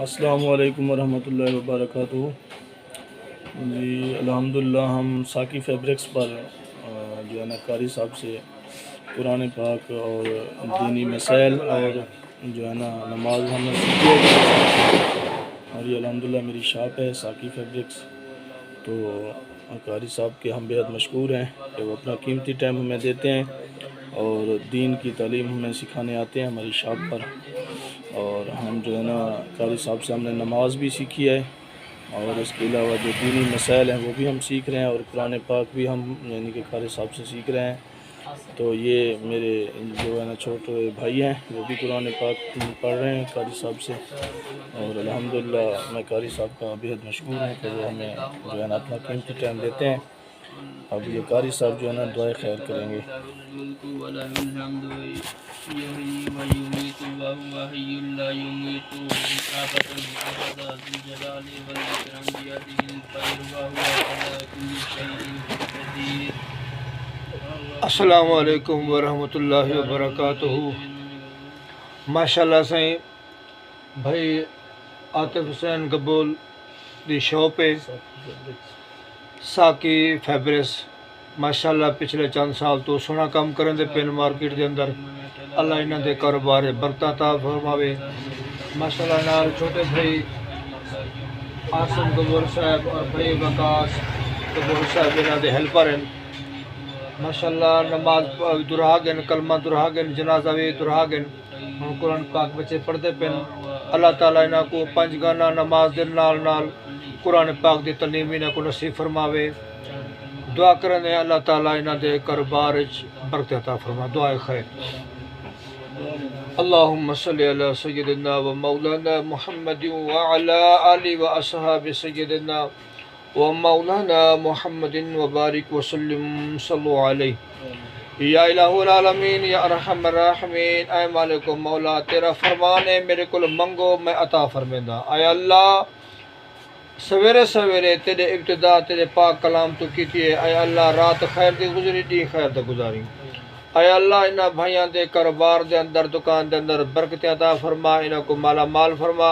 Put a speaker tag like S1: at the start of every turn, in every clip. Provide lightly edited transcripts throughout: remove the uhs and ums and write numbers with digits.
S1: السلام علیکم ورحمۃ اللہ وبرکاتہ۔ جی الحمدللہ ہم ساکی فیبرکس پر جو ہے نا قاری صاحب سے قرآن پاک اور دینی مسائل اور جو ہے نا نماز ہم نے سیکھی ہے، اور یہ الحمدللہ میری شاپ ہے ساکی فیبرکس۔ تو قاری صاحب کے ہم بہت مشکور ہیں کہ وہ اپنا قیمتی ٹائم ہمیں دیتے ہیں اور دین کی تعلیم ہمیں سکھانے آتے ہیں ہماری شاپ پر۔ اور ہم جو ہے نا قاری صاحب سے ہم نے نماز بھی سیکھی ہے، اور اس کے علاوہ جو دینی مسائل ہیں وہ بھی ہم سیکھ رہے ہیں، اور قرآن پاک بھی ہم یعنی کہ قاری صاحب سے سیکھ رہے ہیں۔ تو یہ میرے جو ہے نا چھوٹے بھائی ہیں، وہ بھی قرآن پاک پڑھ رہے ہیں قاری صاحب سے، اور الحمدللہ میں قاری صاحب کا بہت مشکور ہوں کہ وہ ہمیں جو ہے نا اپنا قیمتی ٹائم دیتے ہیں۔ اب یہ قاری صاحب جو ہے نا دعائے خیر کریں گے۔
S2: السلام علیکم ورحمۃ اللہ وبرکاتہ۔ ماشاءاللہ سائیں بھائی عاطف حسین قبول دی شاپ ہے ساکی فیبرکس۔ ماشاءاللہ پچھلے چند سال تو سونا کام کرن دے پین مارکیٹ دے اندر، اللہ انہاں دے کاروبار برکت عطا فرماوے۔ ماشاءاللہ نال چھوٹے بھائی آسم قبول صاحب اور بھائی وکاس قبول صاحب انہاں دے ہیلپر ہیں۔ ماشاءاللہ نماز درہا گن، کلمہ درہا گن، جنازہ بھی درہا گن، قرآن پاک بچے پڑھتے پن۔ اللہ تعالیٰ انہاں کو پنج گانا نماز دے نال نال قرآن پاک دی تعلیم انہاں کو نصیب فرماوے۔ دعا کرنے ہیں اللہ تعالیٰ انہاں دے کاروبار وچ برکت عطا فرما۔ دعائے خیر۔ اللہم صلی علی سیدنا و مولانا محمد وعلی آلہ و اصحاب سیدنا و مولانا محمد وبارک وسلم صلو علیہ۔ یا الہ العالمین یا ارحم الراحمین، اے مالک و مولا تیرا فرمان ہے میرے کل منگو میں عطا فرمیندہ۔ اے اللہ سویرے سویرے تیرے ابتدا تیرے پاک کلام تو کیتی ہے۔ اے اللہ رات خیر دی گزری، دی خیر دی گزاری۔ اے اللہ انہاں بھائیاں دے کاروبار دے اندر، دکان دے اندر برکت عطا فرما، انہاں کو مالا مال فرما۔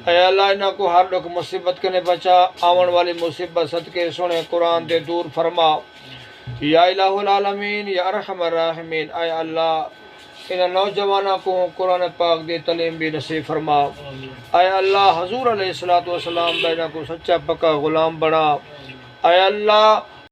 S2: اے اللہ انہاں کو ہر دکھ مصیبت کنے بچا، آون والی مصیبت صدقے سنے قرآن دے دور فرما۔ یا الہ العالمین یا ارحم الراحمین، اے اللہ انہاں نوجوانوں کو قرآن پاک دی تعلیم بھی نصیب فرما۔ اے اللہ حضور علیہ الصلوۃ والسلام انہاں کو سچا پکا غلام بنا۔ اے اللہ